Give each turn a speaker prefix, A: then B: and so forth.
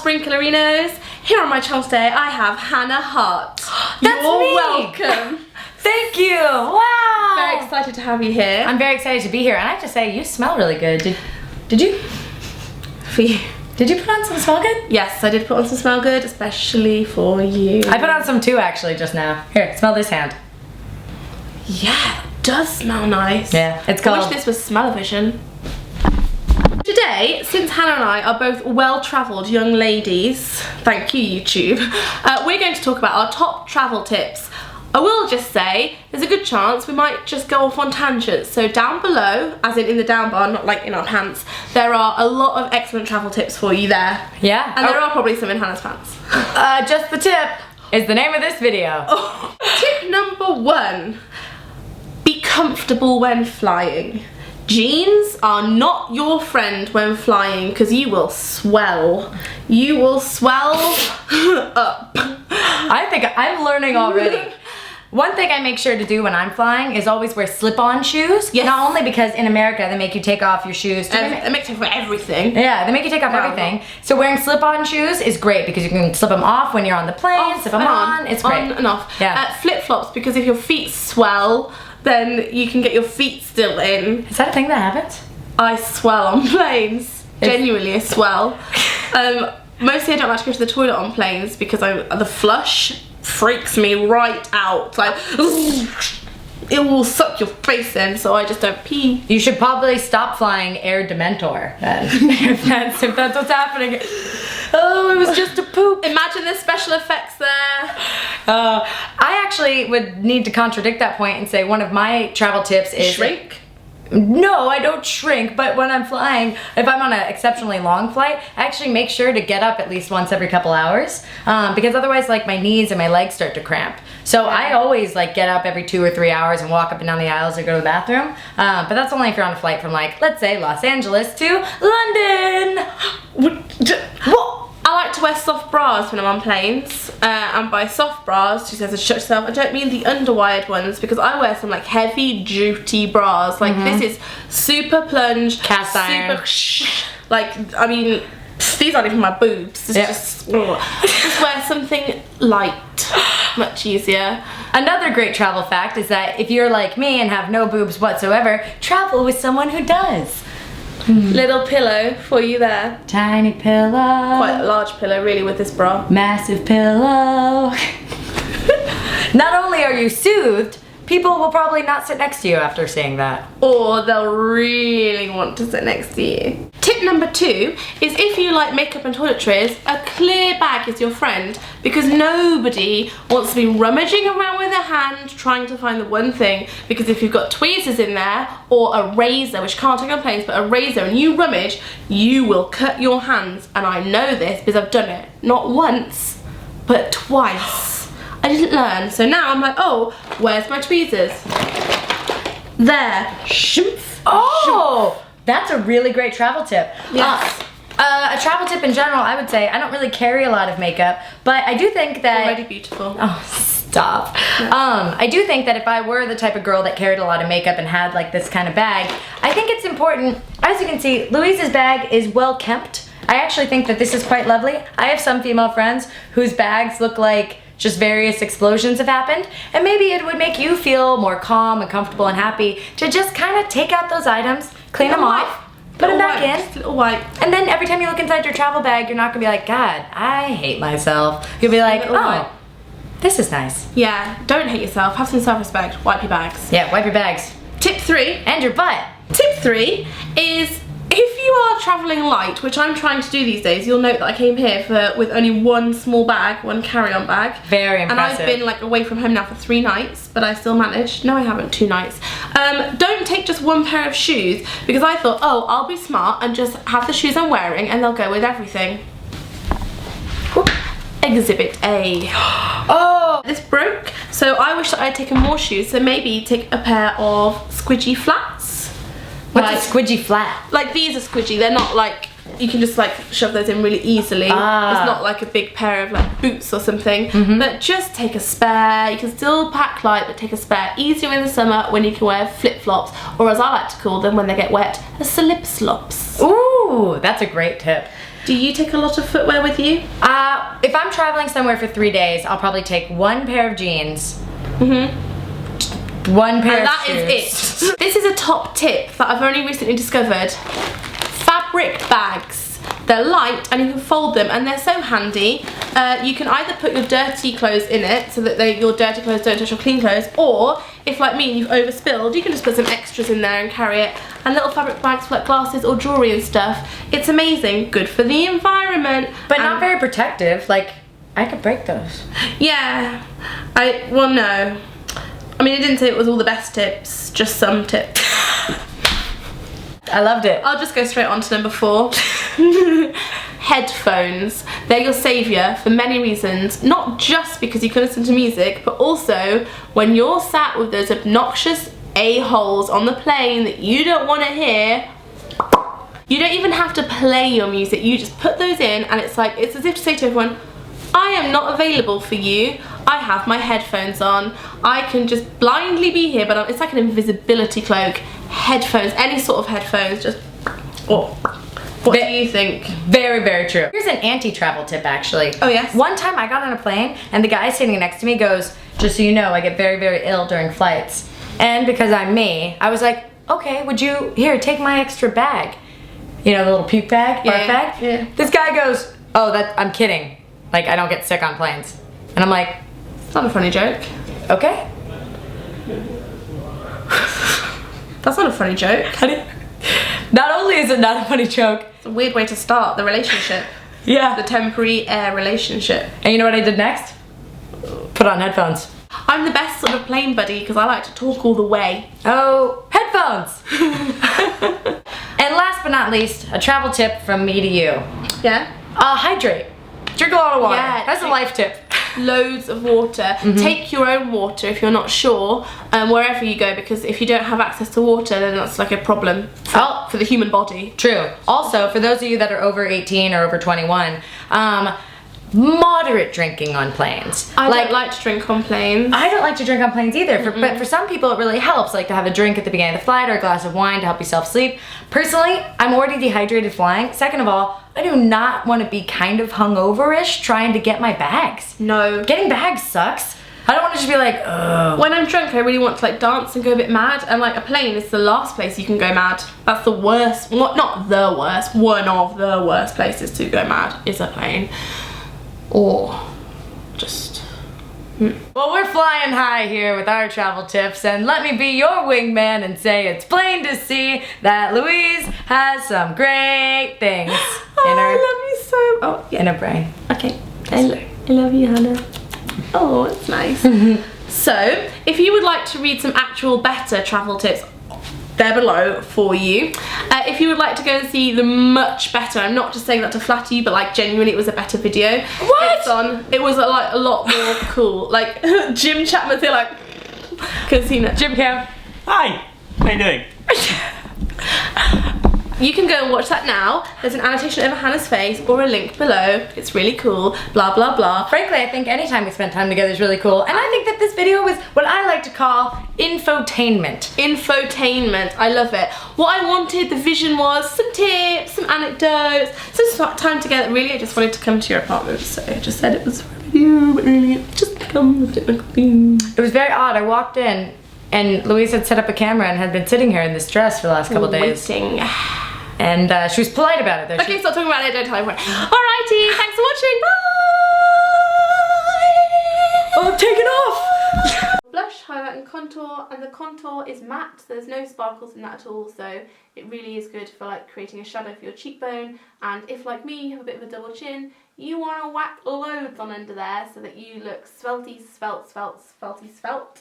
A: Sprinklerinos. Here on my channel today I have Hannah Hart.
B: That's
A: You're
B: me.
A: welcome.
B: Thank you. Wow.
A: Very excited to have you here.
B: I'm very excited to be here, and I have to say, you smell really good. Did you?
A: For you.
B: Did you put on some smell good?
A: Yes, I did put on some smell good, especially for you.
B: I put on some too, actually, just now. Here, smell this hand.
A: Yeah, it does smell nice.
B: Yeah, it's
A: I
B: called...
A: wish this was smell-o-vision. Today, since Hannah and I are both well-travelled young ladies, thank you YouTube, we're going to talk about our top travel tips. I will just say, there's a good chance we might just go off on tangents, so down below, as in the down bar, not like in our pants, there are a lot of excellent travel tips for you there.
B: Yeah.
A: And there are probably some in Hannah's pants.
B: Just the tip is the name of this video.
A: Oh. Tip number 1, be comfortable when flying. Jeans are not your friend when flying because you will swell. You will swell up.
B: I think I'm learning already. One thing I make sure to do when I'm flying is always wear slip-on shoes.
A: Yes.
B: Not only because in America they make you take off your shoes.
A: They make it for everything.
B: Yeah, they make you take off everything. So wearing slip-on shoes is great because you can slip them off when you're on the plane, slip them on. It's great.
A: On and off.
B: Yeah.
A: Flip-flops, because if your feet swell, then you can get your feet still in.
B: Is that a thing that happens?
A: I swell on planes. Genuinely, I swell. Mostly I don't like to go to the toilet on planes because the flush freaks me right out. Like, it will suck your face in, so I just don't pee.
B: You should probably stop flying Air Dementor then. if that's what's happening. Oh, it was just a poop.
A: Imagine the special effects there.
B: I actually would need to contradict that point and say one of my travel tips is...
A: Shrink?
B: No, I don't shrink, but when I'm flying, if I'm on an exceptionally long flight, I actually make sure to get up at least once every couple hours, because otherwise like my knees and my legs start to cramp. So I always like get up every 2 or 3 hours and walk up and down the aisles or go to the bathroom, but that's only if you're on a flight from like, let's say Los Angeles to London.
A: What? I like to wear soft bras when I'm on planes, and by soft bras, she says to shut yourself, I don't mean the underwired ones because I wear some like heavy duty bras, like this is super plunge,
B: cast iron,
A: like I mean these aren't even my boobs, it's just wear something light, much easier.
B: Another great travel fact is that if you're like me and have no boobs whatsoever, travel with someone who does.
A: Little pillow for you there.
B: Tiny pillow.
A: Quite a large pillow really with this bra.
B: Massive pillow. Not only are you soothed, people will probably not sit next to you after seeing that.
A: Or they'll really want to sit next to you. Tip number 2 is if you like makeup and toiletries, a clear bag is your friend because nobody wants to be rummaging around with a hand trying to find the one thing, because if you've got tweezers in there or a razor, which can't take on planes, but a razor, and you rummage, you will cut your hands, and I know this because I've done it. Not once, but twice. I didn't learn, so now I'm like, oh, where's my tweezers? There. Shumph.
B: Oh! That's a really great travel tip.
A: Yes.
B: A travel tip in general, I would say, I don't really carry a lot of makeup, but I do think that...
A: Already beautiful.
B: Oh, stop. No. I do think that if I were the type of girl that carried a lot of makeup and had like this kind of bag, I think it's important, as you can see, Louise's bag is well kept. I actually think that this is quite lovely. I have some female friends whose bags look like just various explosions have happened, and maybe it would make you feel more calm and comfortable and happy to just kind of take out those items, clean them off, put them back in,
A: little wipe.
B: And then every time you look inside your travel bag, you're not gonna be like, God, I hate myself. You'll be like, oh, this is nice.
A: Yeah, don't hate yourself, have some self-respect, wipe your bags.
B: Yeah, wipe your bags.
A: Tip 3.
B: And your butt.
A: Tip 3 is, if you are travelling light, which I'm trying to do these days, you'll note that I came here with only one small bag, one carry-on bag.
B: Very impressive.
A: And I've been like away from home now for 3 nights, but I still managed. No, I haven't, 2 nights. Don't take just one pair of shoes, because I thought, oh, I'll be smart and just have the shoes I'm wearing and they'll go with everything. Exhibit A. Oh, this broke, so I wish that I had taken more shoes, so maybe take a pair of squidgy flats.
B: What's a squidgy flat?
A: Like these are squidgy, they're not like, you can just like shove those in really easily. It's not like a big pair of like boots or something, but just take a spare. You can still pack light, but take a spare. Easier in the summer when you can wear flip-flops, or as I like to call them when they get wet, a slip-slops.
B: Ooh, that's a great tip.
A: Do you take a lot of footwear with you?
B: If I'm traveling somewhere for 3 days, I'll probably take one pair of jeans. One pair of shoes.
A: And that is it. This is a top tip that I've only recently discovered. Fabric bags. They're light and you can fold them and they're so handy. You can either put your dirty clothes in it so that your dirty clothes don't touch your clean clothes, or if like me you've overspilled, you can just put some extras in there and carry it. And little fabric bags for like glasses or jewellery and stuff. It's amazing, good for the environment.
B: But not very protective, like I could break those.
A: Yeah, well no. I mean, I didn't say it was all the best tips, just some tips.
B: I loved it.
A: I'll just go straight on to number 4. Headphones. They're your saviour for many reasons, not just because you can listen to music, but also when you're sat with those obnoxious a-holes on the plane that you don't want to hear. You don't even have to play your music, you just put those in and it's as if to say to everyone, I am not available for you. I have my headphones on. I can just blindly be here, but it's like an invisibility cloak. Headphones, any sort of headphones, just... Oh. What do you think?
B: Very, very true. Here's an anti-travel tip, actually.
A: Oh, yes?
B: One time I got on a plane, and the guy sitting next to me goes, just so you know, I get very, very ill during flights. And because I'm me, I was like, okay, here, take my extra bag. You know, the little puke bag, barf bag?
A: Yeah.
B: This guy goes, oh, I'm kidding. Like, I don't get sick on planes. And I'm like...
A: It's not a funny joke.
B: Okay.
A: That's not a funny joke.
B: Not only is it not a funny joke,
A: it's a weird way to start the relationship.
B: Yeah.
A: The temporary air relationship.
B: And you know what I did next? Put on headphones.
A: I'm the best sort of plane buddy because I like to talk all the way.
B: Oh, headphones! And last but not least, a travel tip from me to you.
A: Yeah?
B: Hydrate. Drink a lot of water.
A: Yeah,
B: that's a life tip.
A: Loads of water. Take your own water if you're not sure, wherever you go, because if you don't have access to water, then that's like a problem for the human body.
B: True. Also, for those of you that are over 18 or over 21, moderate drinking on planes.
A: I don't like to drink on planes.
B: I don't like to drink on planes either, but for some people it really helps, like to have a drink at the beginning of the flight or a glass of wine to help yourself sleep. Personally, I'm already dehydrated flying. Second of all, I do not want to be kind of hungover-ish trying to get my bags. No. Getting bags sucks. I don't want to just be like, ugh.
A: When I'm drunk, I really want to like dance and go a bit mad, and like a plane is the last place you can go mad. That's the worst, not the worst, one of the worst places to go mad is a plane. Or just...
B: Well, we're flying high here with our travel tips, and let me be your wingman and say it's plain to see that Louise has some great things in her...
A: I love you so... Oh, yeah.
B: In her brain.
A: Okay. I love you, Hannah. Oh, it's nice. So, if you would like to read some actual better travel tips, they're below for you. If you would like to go and see the much better, I'm not just saying that to flatter you, but like genuinely it was a better video.
B: What?
A: It was like a lot more cool. Like Jim Chapman's here like, cause you know.
B: Jim Cam.
C: Hi, how you doing?
A: You can go and watch that now. There's an annotation over Hannah's face or a link below. It's really cool, blah, blah, blah.
B: Frankly, I think anytime we spend time together is really cool. And I think that this video was what I like to call infotainment.
A: Infotainment, I love it. What I wanted, the vision was some tips, some anecdotes, some time together. Really, I just wanted to come to your apartment, so I just said it was for a video, but really, just come with technical things.
B: It was very odd. I walked in and Louise had set up a camera and had been sitting here in this dress for the last couple days.
A: Waiting.
B: And she was polite about it though.
A: Okay, stop talking about it, don't tell everyone. Alrighty, thanks for watching, bye!
B: Oh, I'm taking off!
A: Blush, highlight and the contour is matte, so there's no sparkles in that at all, so it really is good for like creating a shadow for your cheekbone, and if like me, you have a bit of a double chin, you want to whack loads on under there so that you look svelty, svelte.